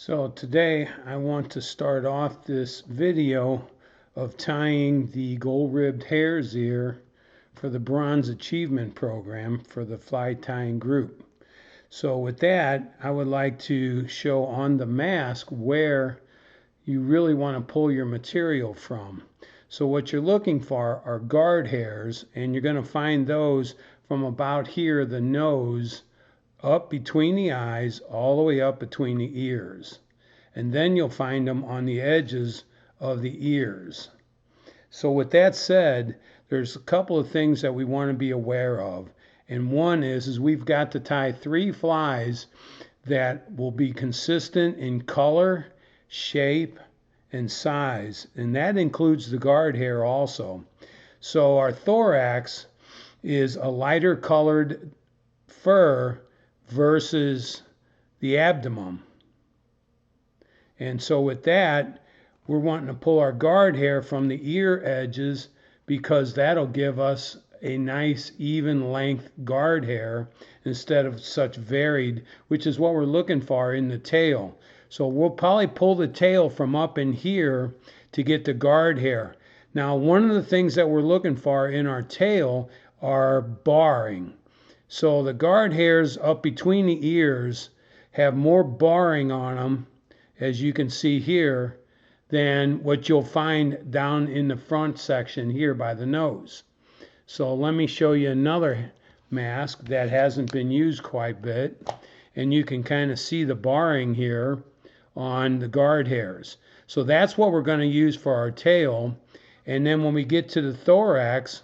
So today I want to start off this video of tying the gold-ribbed hare's ear for the Bronze Achievement program for the fly tying group. So with that, I would like to show on the mask where you really want to pull your material from. So what you're looking for are guard hairs, and you're going to find those from about here, the nose, up between the eyes, all the way up between the ears. And then you'll find them on the edges of the ears. So with that said, there's a couple of things that we want to be aware of. And one is we've got to tie 3 flies that will be consistent in color, shape, and size. And that includes the guard hair also. So our thorax is a lighter colored fur versus the abdomen. And so with that, we're wanting to pull our guard hair from the ear edges because that'll give us a nice even length guard hair instead of such varied, which is what we're looking for in the tail. So we'll probably pull the tail from up in here to get the guard hair. Now, one of the things that we're looking for in our tail are barring. So the guard hairs up between the ears have more barring on them, as you can see here, than what you'll find down in the front section here by the nose. So let me show you another mask that hasn't been used quite a bit, and you can kind of see the barring here on the guard hairs. So that's what we're going to use for our tail. And then when we get to the thorax,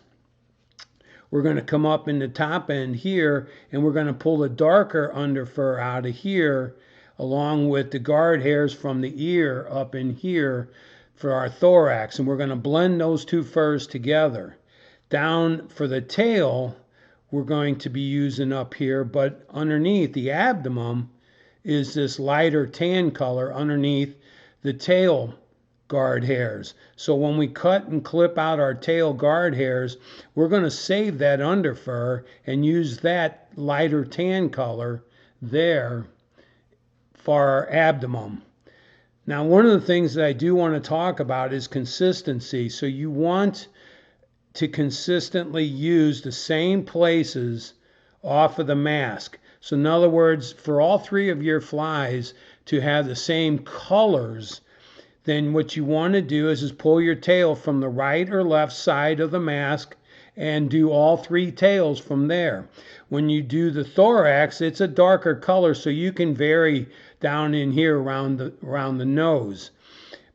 we're going to come up in the top end here, and we're going to pull the darker under fur out of here, along with the guard hairs from the ear up in here for our thorax. And we're going to blend those 2 furs together. Down for the tail, we're going to be using up here, but underneath the abdomen is this lighter tan color underneath the tail guard hairs. So when we cut and clip out our tail guard hairs, we're going to save that under fur and use that lighter tan color there for our abdomen. Now, one of the things that I do want to talk about is consistency. So you want to consistently use the same places off of the mask. So in other words, for all 3 of your flies to have the same colors, then what you want to do is pull your tail from the right or left side of the mask and do all 3 tails from there. When you do the thorax, it's a darker color, so you can vary down in here around the nose.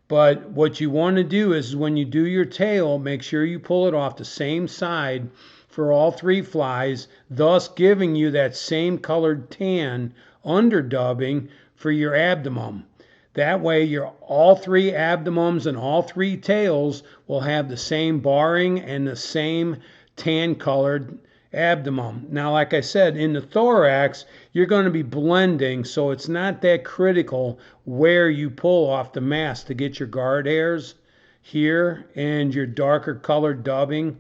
But what you want to do is when you do your tail, make sure you pull it off the same side for all 3 flies, thus giving you that same colored tan underdubbing for your abdomen. That way, all 3 abdomens and all 3 tails will have the same barring and the same tan-colored abdomen. Now, like I said, in the thorax, you're going to be blending, so it's not that critical where you pull off the mask to get your guard hairs here and your darker colored dubbing.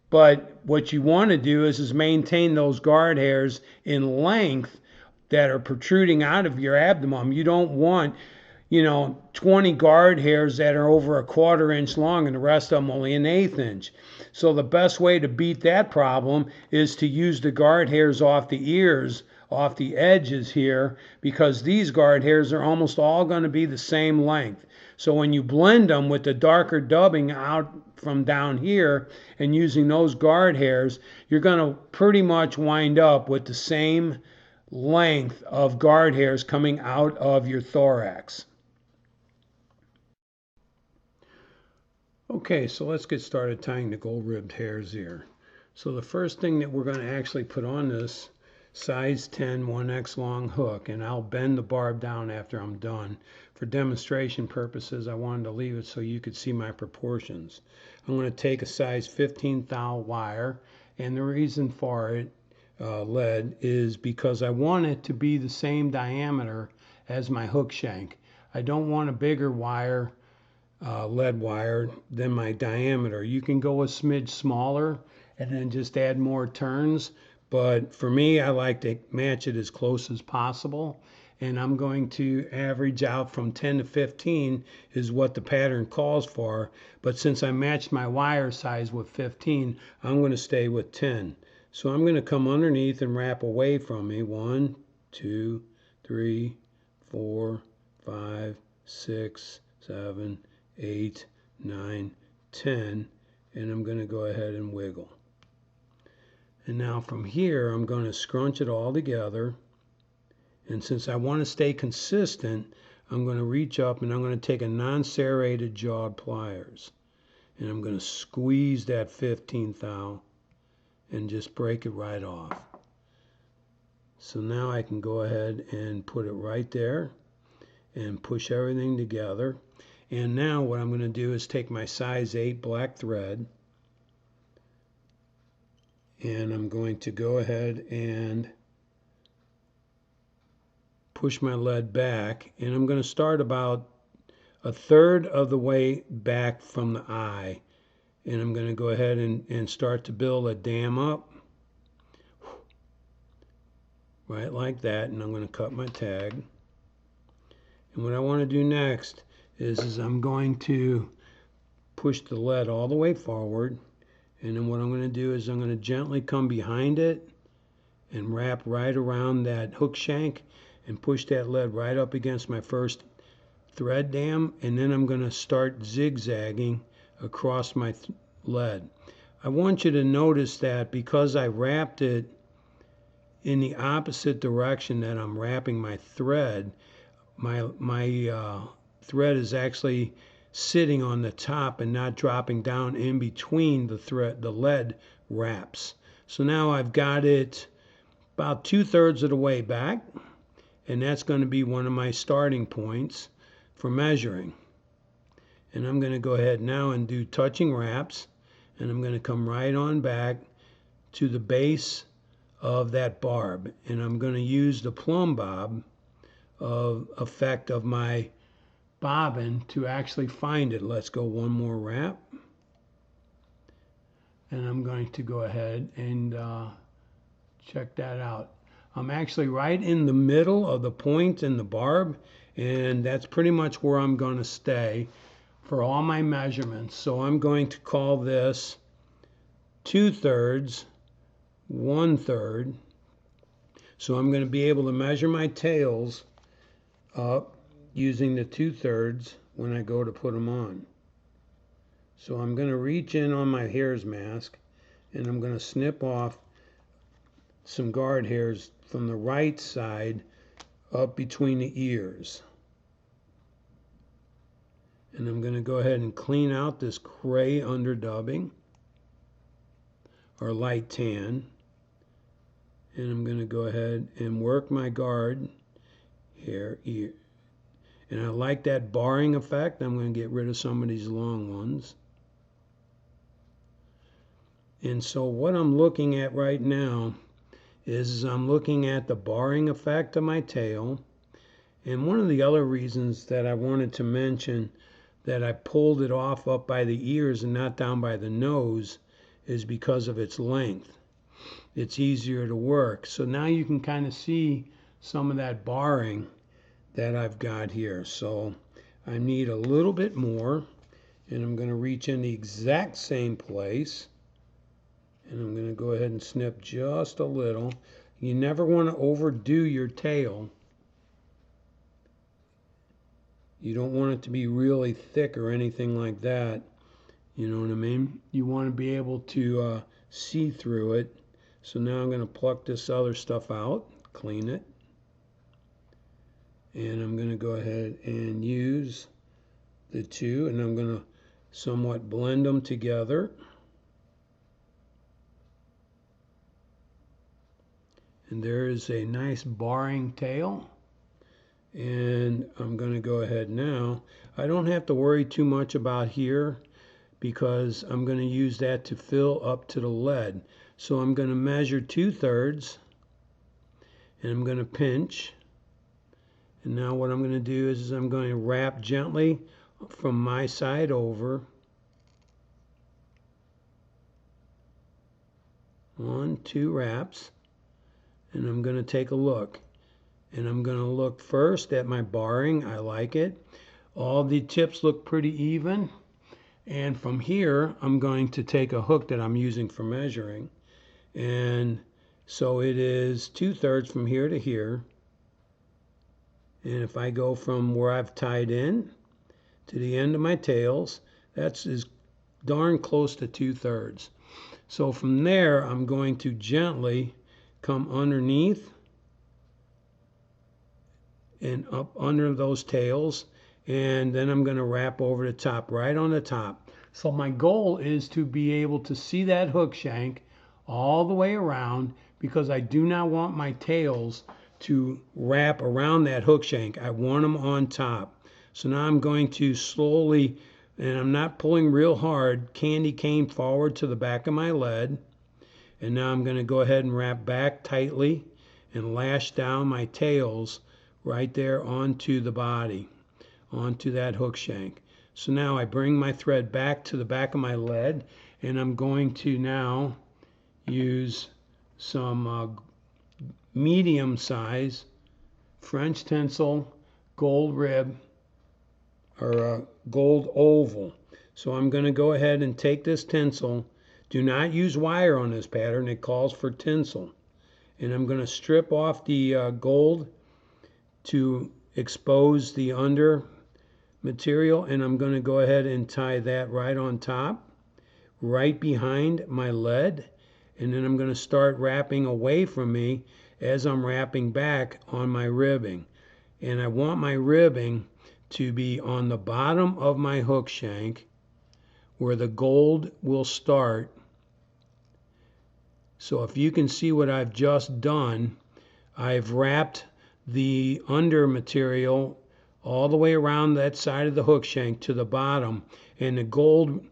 But what you want to do is maintain those guard hairs in length that are protruding out of your abdomen. You don't want 20 guard hairs that are over a 1/4 inch long and the rest of them only an 1/8 inch. So the best way to beat that problem is to use the guard hairs off the ears, off the edges here, because these guard hairs are almost all going to be the same length. So when you blend them with the darker dubbing out from down here and using those guard hairs, you're going to pretty much wind up with the same length of guard hairs coming out of your thorax. Okay, so let's get started tying the gold-ribbed hare's ear. So the first thing that we're going to actually put on this size 10 1x long hook, and I'll bend the barb down after I'm done. For demonstration purposes, I wanted to leave it so you could see my proportions. I'm going to take a size 15 thou wire, and the reason for it, lead, is because I want it to be the same diameter as my hook shank. I don't want a bigger wire, lead wire, than my diameter. You can go a smidge smaller and then just add more turns, but for me, I like to match it as close as possible. and I'm going to average out from 10 to 15 is what the pattern calls for. But since I matched my wire size with 15, I'm going to stay with 10. So I'm going to come underneath and wrap away from me. 1, 2, 3, 4, 5, 6, 7, 8, 9, 10, and I'm going to go ahead and wiggle. And now from here, I'm going to scrunch it all together. And since I want to stay consistent, I'm going to reach up and I'm going to take a non-serrated jawed pliers. And I'm going to squeeze that 15th thou and just break it right off. So now I can go ahead and put it right there and push everything together. And now what I'm going to do is take my size 8 black thread, and I'm going to go ahead and push my lead back, and I'm going to start about 1/3 of the way back from the eye, and I'm going to go ahead and start to build a dam up right like that, and I'm going to cut my tag. And what I want to do next is I'm going to push the lead all the way forward, and then what I'm going to do is I'm going to gently come behind it and wrap right around that hook shank and push that lead right up against my first thread dam, and then I'm going to start zigzagging across my lead. I want you to notice that because I wrapped it in the opposite direction that I'm wrapping my thread, my thread is actually sitting on the top and not dropping down in between the lead wraps. So now I've got it about 2/3 of the way back, and that's going to be one of my starting points for measuring. And I'm going to go ahead now and do touching wraps, and I'm going to come right on back to the base of that barb, and I'm going to use the plumb bob effect of my bobbin to actually find it. Let's go one more wrap, and I'm going to go ahead and check that out. I'm actually right in the middle of the point and the barb, and that's pretty much where I'm going to stay for all my measurements. So I'm going to call this 2/3, 1/3. So I'm going to be able to measure my tails up using the 2/3 when I go to put them on. So I'm going to reach in on my Hares mask, and I'm going to snip off some guard hairs from the right side up between the ears. And I'm going to go ahead and clean out this gray underdubbing or light tan. And I'm going to go ahead and work my guard hair ear. And I like that barring effect. I'm going to get rid of some of these long ones. And so what I'm looking at right now is I'm looking at the barring effect of my tail. And one of the other reasons that I wanted to mention that I pulled it off up by the ears and not down by the nose is because of its length. It's easier to work. So now you can kind of see some of that barring that I've got here. So I need a little bit more, and I'm going to reach in the exact same place, and I'm going to go ahead and snip just a little. You never want to overdo your tail. You don't want it to be really thick or anything like that. You know what I mean? You want to be able to see through it. So now I'm going to pluck this other stuff out, clean it. And I'm going to go ahead and use the two, and I'm going to somewhat blend them together. And there is a nice barring tail. And I'm going to go ahead now. I don't have to worry too much about here because I'm going to use that to fill up to the lead. So I'm going to measure 2/3, and I'm going to pinch. And now what I'm going to do is I'm going to wrap gently from my side over. 1, 2 wraps. And I'm going to take a look. And I'm going to look first at my barring. I like it. All the tips look pretty even. And from here, I'm going to take a hook that I'm using for measuring. And so it is 2/3 from here to here. And if I go from where I've tied in to the end of my tails, that's as darn close to 2/3. So from there, I'm going to gently come underneath and up under those tails, and then I'm going to wrap over the top, right on the top. So my goal is to be able to see that hook shank all the way around, because I do not want my tails to wrap around that hook shank. I want them on top. So now I'm going to slowly, and I'm not pulling real hard, candy cane forward to the back of my lead. And now I'm going to go ahead and wrap back tightly and lash down my tails right there onto the body, onto that hook shank. So now I bring my thread back to the back of my lead, and I'm going to now use some medium size French tinsel gold rib, or gold oval. So I'm going to go ahead and take this tinsel. Do not use wire on this pattern, it calls for tinsel. And I'm going to strip off the gold to expose the under material, and I'm going to go ahead and tie that right on top, right behind my lead. And then I'm going to start wrapping away from me as I'm wrapping back on my ribbing. And I want my ribbing to be on the bottom of my hook shank where the gold will start. So if you can see what I've just done, I've wrapped the under material all the way around that side of the hook shank to the bottom, and the gold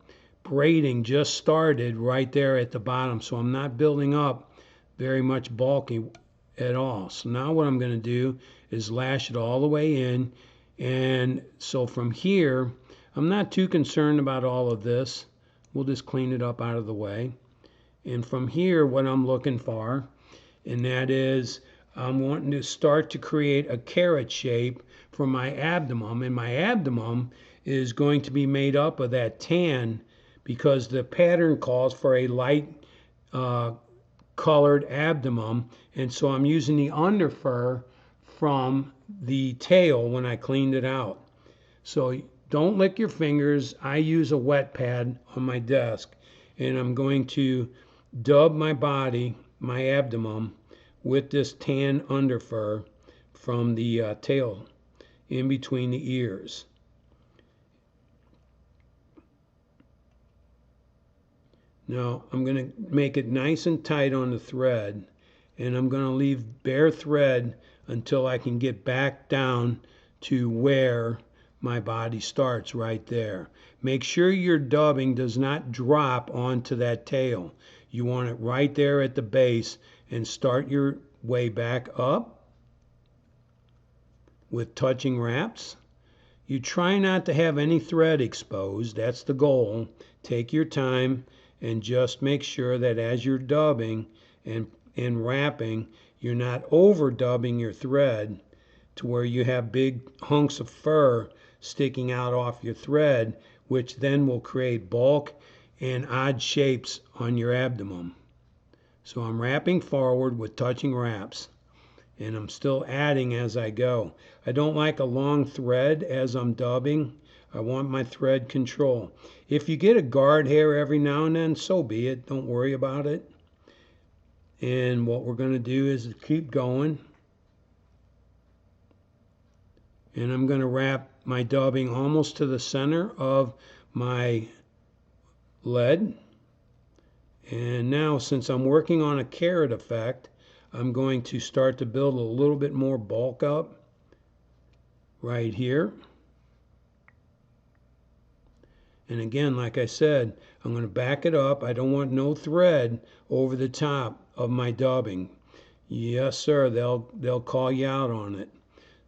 braiding just started right there at the bottom, so I'm not building up very much bulky at all. So now what I'm going to do is lash it all the way in, and so from here I'm not too concerned about all of this. We'll just clean it up out of the way. And from here, what I'm looking for, and that is I'm wanting to start to create a carrot shape for my abdomen. And my abdomen is going to be made up of that tan, because the pattern calls for a light colored abdomen. And so I'm using the underfur from the tail when I cleaned it out. So don't lick your fingers. I use a wet pad on my desk, and I'm going to dub my body, my abdomen, with this tan underfur from the tail in between the ears. Now I'm going to make it nice and tight on the thread, and I'm going to leave bare thread until I can get back down to where my body starts, right there. Make sure your dubbing does not drop onto that tail. You want it right there at the base, and start your way back up with touching wraps. You try not to have any thread exposed. That's the goal. Take your time and just make sure that as you're dubbing and wrapping, you're not over dubbing your thread to where you have big hunks of fur sticking out off your thread, which then will create bulk and odd shapes on your abdomen. So I'm wrapping forward with touching wraps, and I'm still adding as I go. I don't like a long thread as I'm dubbing. I want my thread control. If you get a guard hair every now and then, so be it. Don't worry about it. And what we're going to do is keep going. And I'm going to wrap my dubbing almost to the center of my lead. And now, since I'm working on a carrot effect, I'm going to start to build a little bit more bulk up right here. And again, like I said, I'm going to back it up. I don't want no thread over the top of my dubbing. Yes, sir, they'll call you out on it.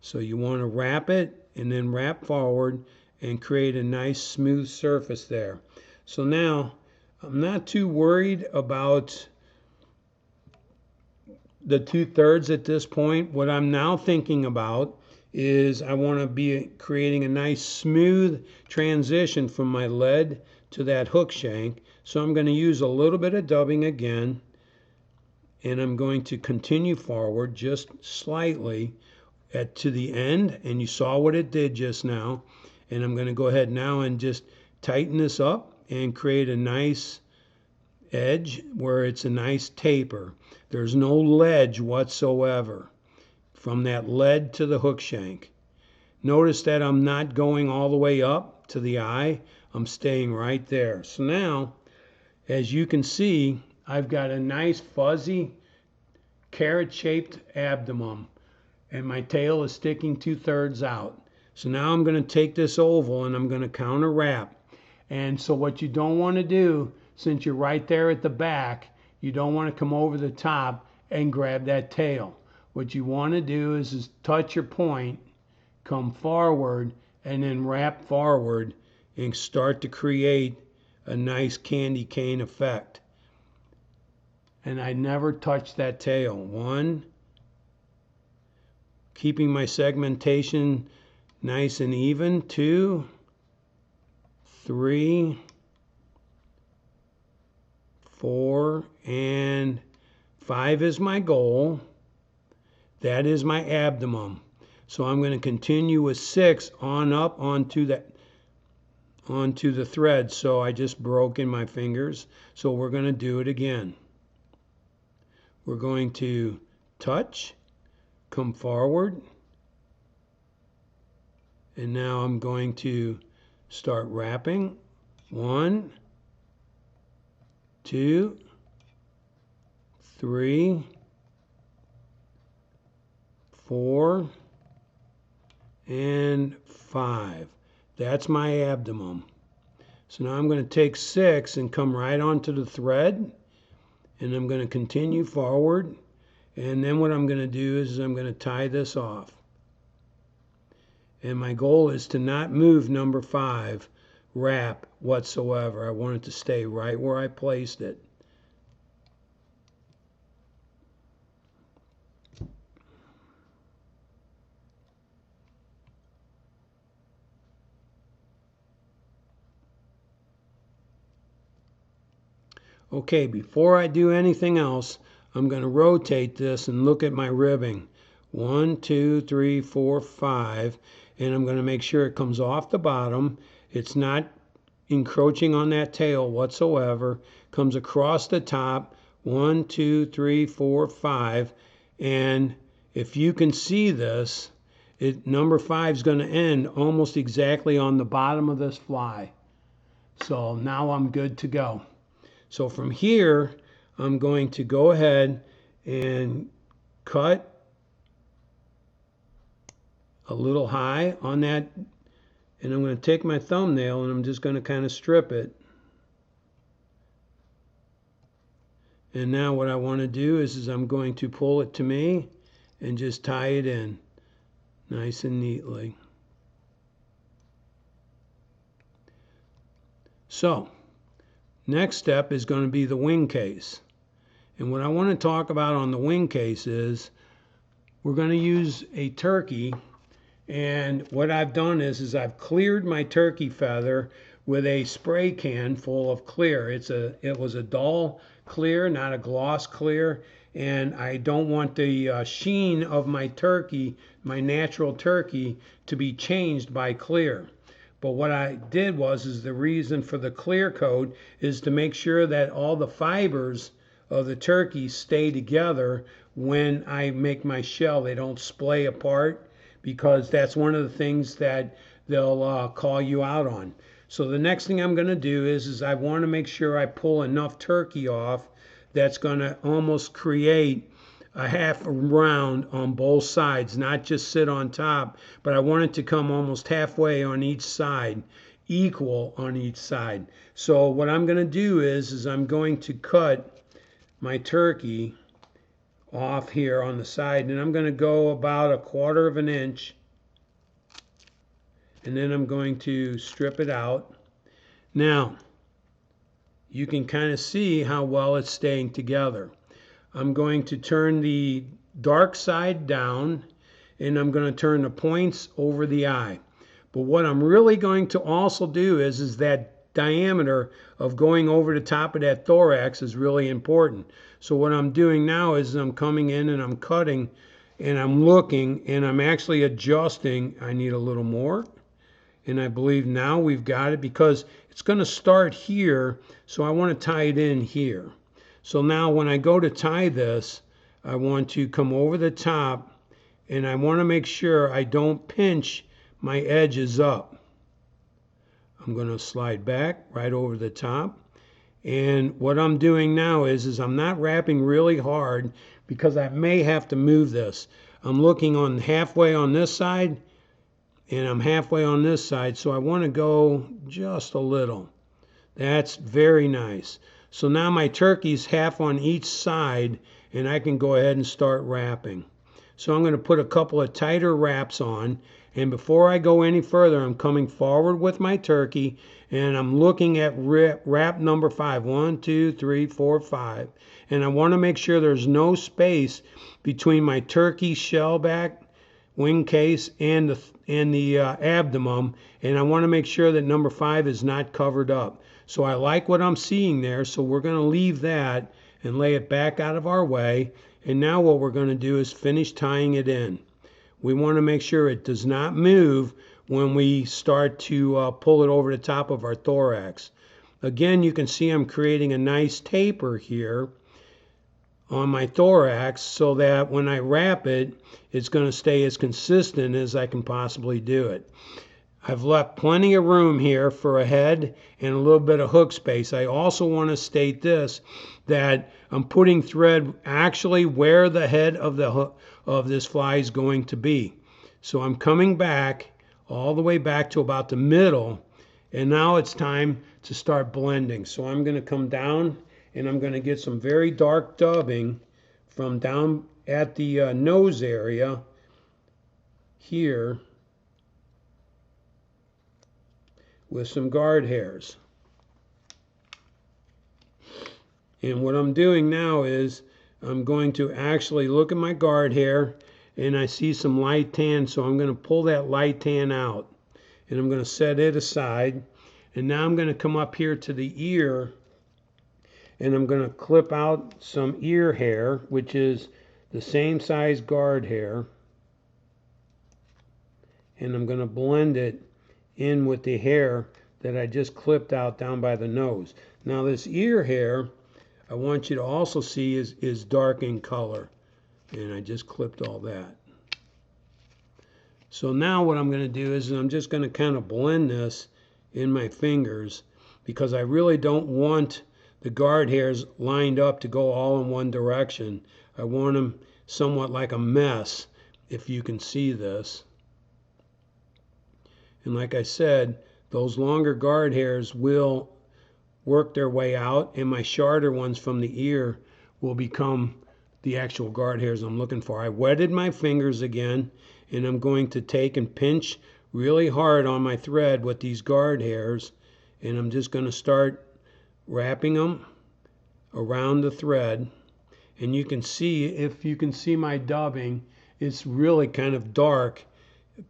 So you want to wrap it and then wrap forward and create a nice smooth surface there. So now I'm not too worried about the 2/3 at this point. What I'm now thinking about is I want to be creating a nice smooth transition from my lead to that hook shank. So I'm going to use a little bit of dubbing again, and I'm going to continue forward just slightly to the end, and you saw what it did just now. And I'm going to go ahead now and just tighten this up and create a nice edge where it's a nice taper. There's no ledge whatsoever from that lead to the hook shank. Notice that I'm not going all the way up to the eye. I'm staying right there. So now, as you can see, I've got a nice fuzzy carrot-shaped abdomen, and my tail is sticking 2/3 out. So now I'm going to take this oval and I'm going to counter wrap. And so what you don't want to do, since you're right there at the back, you don't want to come over the top and grab that tail. What you want to do is touch your point, come forward, and then wrap forward and start to create a nice candy cane effect. And I never touch that tail. 1, keeping my segmentation nice and even. 2, 3, 4, and 5 is my goal. That is my abdomen. So I'm going to continue with 6 on up onto the thread. So I just broke in my fingers. So we're going to do it again. We're going to touch, come forward, and now I'm going to start wrapping. 1, 2, 3, 4, and 5. That's my abdomen. So now I'm going to take 6 and come right onto the thread, and I'm going to continue forward. And then what I'm going to do is I'm going to tie this off. And my goal is to not move number 5 wrap whatsoever. I want it to stay right where I placed it. Okay, before I do anything else, I'm going to rotate this and look at my ribbing. 1, 2, 3, 4, 5, and I'm going to make sure it comes off the bottom. It's not encroaching on that tail whatsoever. Comes across the top. 1, 2, 3, 4, 5, and if you can see this, number 5 is going to end almost exactly on the bottom of this fly. So now I'm good to go. So from here, I'm going to go ahead and cut a little high on that, and I'm going to take my thumbnail and I'm just going to kind of strip it. And now what I want to do is I'm going to pull it to me and just tie it in nice and neatly. So next step is going to be the wing case. And what I want to talk about on the wing case is we're going to use a turkey. And what I've done is I've cleared my turkey feather with a spray can full of clear. It was a dull clear, not a gloss clear. And I don't want the sheen of my turkey, my natural turkey, to be changed by clear. But what I did is the reason for the clear coat is to make sure that all the fibers of the turkey stay together when I make my shell. They don't splay apart, because that's one of the things that they'll call you out on. So the next thing I'm going to do is I want to make sure I pull enough turkey off that's going to almost create a half round on both sides, not just sit on top, but I want it to come almost halfway on each side, equal on each side. So what I'm going to do is I'm going to cut my turkey off here on the side, and I'm going to go about 1/4 of an inch, and then I'm going to strip it out. Now you can kind of see how well it's staying together. I'm going to turn the dark side down, and I'm going to turn the points over the eye. But what I'm really going to also do is that diameter of going over the top of that thorax is really important. So what I'm doing now is I'm coming in and I'm cutting and I'm looking and I'm actually adjusting. I need a little more. And I believe now we've got it because it's going to start here. So I want to tie it in here. So now when I go to tie this, I want to come over the top and I want to make sure I don't pinch my edges up. I'm going to slide back right over the top. And what I'm doing now is I'm not wrapping really hard because I may have to move this. I'm looking on halfway on this side and I'm halfway on this side, so I want to go just a little. That's very nice. So now my turkey's half on each side and I can go ahead and start wrapping. So I'm going to put a couple of tighter wraps on, and before I go any further, I'm coming forward with my turkey and I'm looking at wrap number 5. 1, 2, 3, 4, 5. And I want to make sure there's no space between my turkey shell back, wing case, and the abdomen, and I want to make sure that number 5 is not covered up. So I like what I'm seeing there, so we're going to leave that and lay it back out of our way. And now what we're going to do is finish tying it in. We want to make sure it does not move when we start to pull it over the top of our thorax. Again, you can see I'm creating a nice taper here on my thorax so that when I wrap it, it's going to stay as consistent as I can possibly do it. I've left plenty of room here for a head and a little bit of hook space. I also want to state this, that I'm putting thread actually where the head of the hook of this fly is going to be. So I'm coming back all the way back to about the middle, and now it's time to start blending. So I'm going to come down and I'm going to get some very dark dubbing from down at the nose area here with some guard hairs. And what I'm doing now is I'm going to actually look at my guard hair and I see some light tan, so I'm going to pull that light tan out and I'm going to set it aside. And now I'm going to come up here to the ear and I'm going to clip out some ear hair, which is the same size guard hair, and I'm going to blend it in with the hair that I just clipped out down by the nose. Now this ear hair, I want you to also see is dark in color, and I just clipped all that. So now what I'm going to do is I'm just going to kind of blend this in my fingers because I really don't want the guard hairs lined up to go all in one direction. I want them somewhat like a mess, if you can see this. And like I said, those longer guard hairs will work their way out, and my shorter ones from the ear will become the actual guard hairs I'm looking for. I wetted my fingers again, and I'm going to take and pinch really hard on my thread with these guard hairs, and I'm just going to start wrapping them around the thread. And you can see, if you can see my dubbing, it's really kind of dark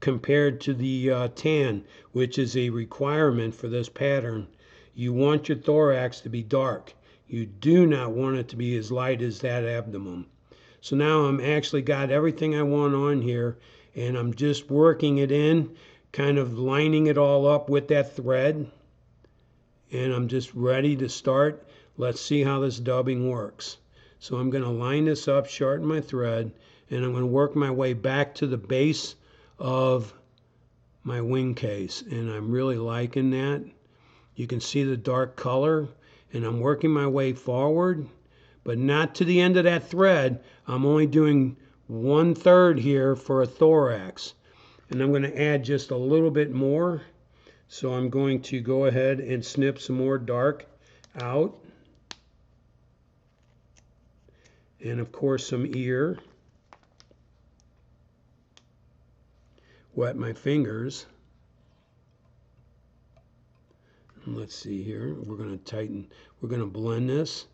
compared to the tan, which is a requirement for this pattern. You want your thorax to be dark. You do not want it to be as light as that abdomen. So now I'm actually got everything I want on here, and I'm just working it in, kind of lining it all up with that thread, and I'm just ready to start. Let's see how this dubbing works. So I'm going to line this up, shorten my thread, and I'm going to work my way back to the base of my wing case, and I'm really liking that. You can see the dark color, and I'm working my way forward, but not to the end of that thread. I'm only doing 1/3 here for a thorax, and I'm going to add just a little bit more. So I'm going to go ahead and snip some more dark out, and of course some ear. Wet my fingers. And let's see here. We're going to tighten. We're going to blend this.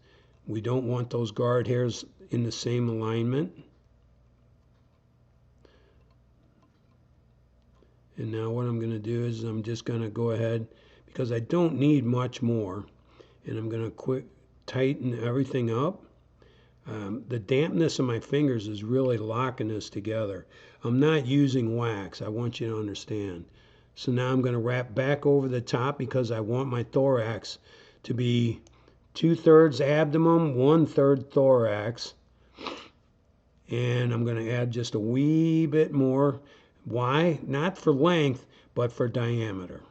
We don't want those guard hairs in the same alignment. And now what I'm going to do is I'm just going to go ahead, because I don't need much more, and I'm going to tighten everything up. The dampness of my fingers is really locking this together. I'm not using wax, I want you to understand. So now I'm going to wrap back over the top, because I want my thorax to be 2/3 abdomen, 1/3 thorax. And I'm going to add just a wee bit more. Why? Not for length, but for diameter.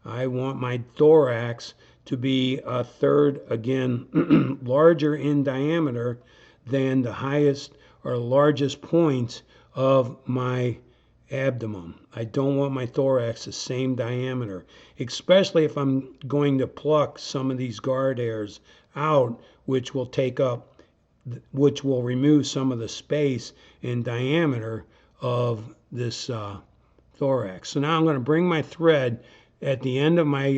I want my thorax to be 1/3, again, larger in diameter than the highest or largest points of my abdomen. I don't want my thorax the same diameter, especially if I'm going to pluck some of these guard hairs out, which will remove some of the space and diameter of this thorax. So now I'm going to bring my thread at the end of my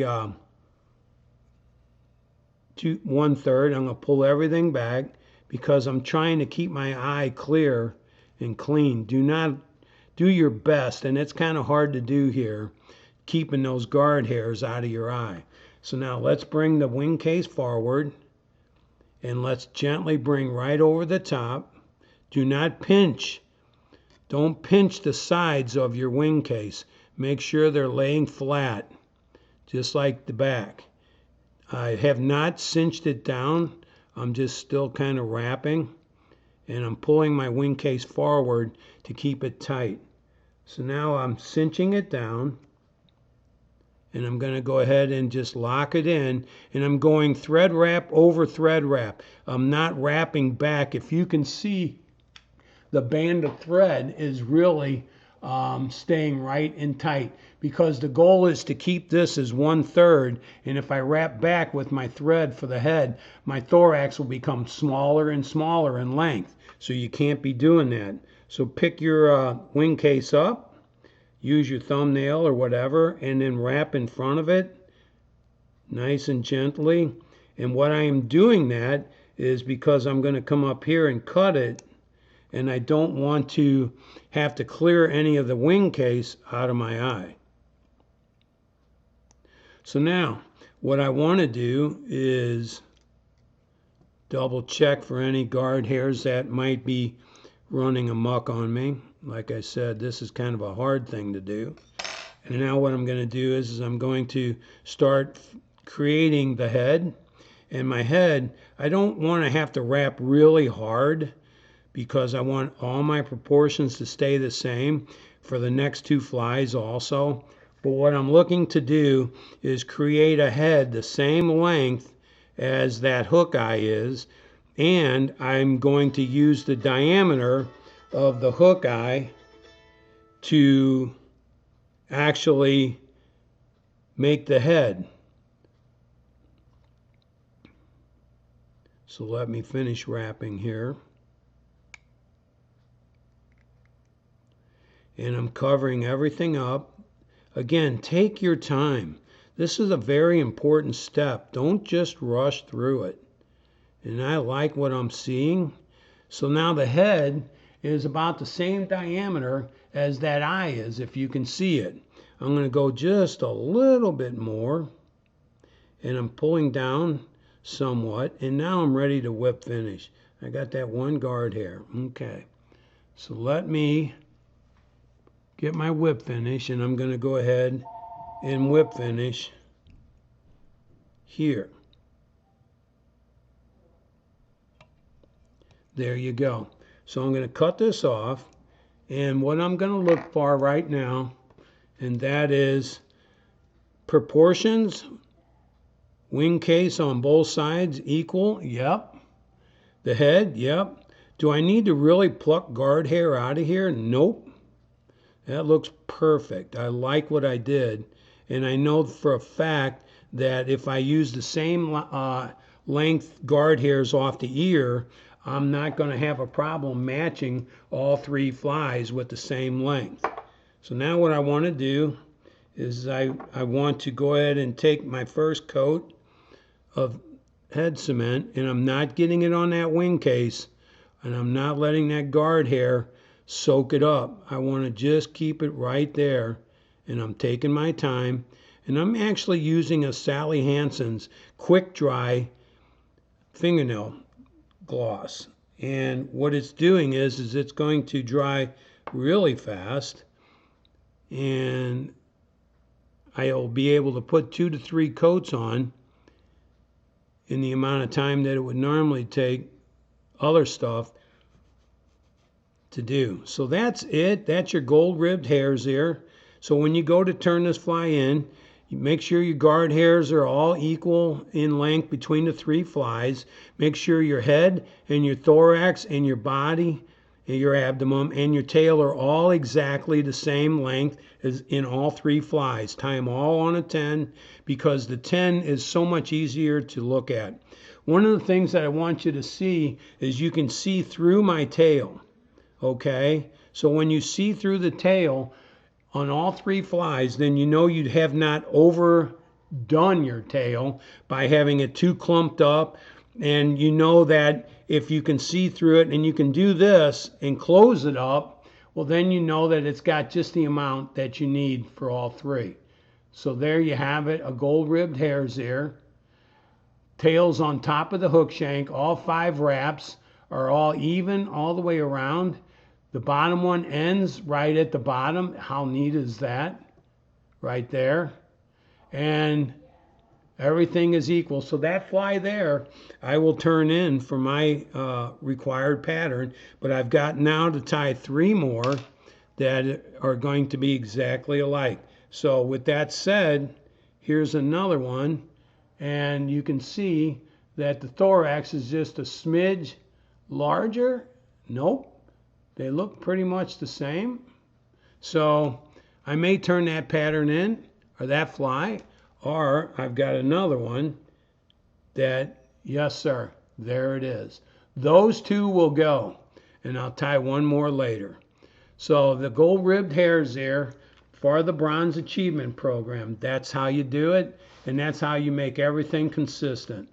1/3. I'm going to pull everything back, because I'm trying to keep my eye clear and clean. Do your best, and it's kind of hard to do here, keeping those guard hairs out of your eye. So now let's bring the wing case forward, and let's gently bring right over the top. Do not pinch. Don't pinch the sides of your wing case. Make sure they're laying flat, just like the back. I have not cinched it down. I'm just still kind of wrapping, and I'm pulling my wing case forward to keep it tight. So now I'm cinching it down, and I'm going to go ahead and just lock it in, and I'm going thread wrap over thread wrap. I'm not wrapping back. If you can see, the band of thread is really staying right and tight, because the goal is to keep this as 1/3, and if I wrap back with my thread for the head, my thorax will become smaller and smaller in length. So you can't be doing that. So pick your wing case up, use your thumbnail or whatever, and then wrap in front of it nice and gently. And what I am doing that is because I'm going to come up here and cut it, and I don't want to have to clear any of the wing case out of my eye. So now what I want to do is double check for any guard hairs that might be running amok on me. Like I said, this is kind of a hard thing to do. And now what I'm going to do is I'm going to start creating the head. And my head, I don't want to have to wrap really hard, because I want all my proportions to stay the same for the next 2 flies also. But what I'm looking to do is create a head the same length as that hook eye is, and I'm going to use the diameter of the hook eye to actually make the head. So let me finish wrapping here. And I'm covering everything up. Again, take your time. This is a very important step. Don't just rush through it. And I like what I'm seeing. So now the head is about the same diameter as that eye is, if you can see it. I'm going to go just a little bit more, and I'm pulling down somewhat, and now I'm ready to whip finish. I got that one guard hair. Okay. So let me get my whip finish, and I'm going to go ahead and whip finish here. There you go. So I'm going to cut this off, and what I'm going to look for right now, and that is proportions. Wing case on both sides equal. Yep. The head. Yep. Do I need to really pluck guard hair out of here? Nope. That looks perfect. I like what I did, and I know for a fact that if I use the same length guard hairs off the ear, I'm not going to have a problem matching all 3 flies with the same length. So now what I want to do is I want to go ahead and take my first coat of head cement, and I'm not getting it on that wing case. and I'm not letting that guard hair soak it up. I want to just keep it right there, and I'm taking my time, and I'm actually using a Sally Hansen's quick dry fingernail gloss. And what it's doing is it's going to dry really fast, and I'll be able to put 2 to 3 coats on in the amount of time that it would normally take other stuff to do. So that's it. That's your gold ribbed hares there. So when you go to turn this fly in, you make sure your guard hairs are all equal in length between the 3 flies. Make sure your head and your thorax and your body and your abdomen and your tail are all exactly the same length as in all 3 flies. Tie them all on a 10 because the 10 is so much easier to look at. One of the things that I want you to see is you can see through my tail. Okay, so when you see through the tail on all 3 flies, then you know you have not overdone your tail by having it too clumped up, and you know that if you can see through it and you can do this and close it up, well then you know that it's got just the amount that you need for all 3. So there you have it, a gold ribbed hares ear. Tails on top of the hook shank, all 5 wraps are all even all the way around. The bottom one ends right at the bottom. How neat is that? Right there. And everything is equal. So that fly there, I will turn in for my required pattern. But I've got now to tie 3 more that are going to be exactly alike. So with that said, here's another one. And you can see that the thorax is just a smidge larger. Nope. They look pretty much the same. So I may turn that pattern in, or that fly, or I've got another one that, yes sir, there it is. Those 2 will go, and I'll tie 1 more later. So the gold ribbed hares there for the Bronze Achievement Program, that's how you do it, and that's how you make everything consistent.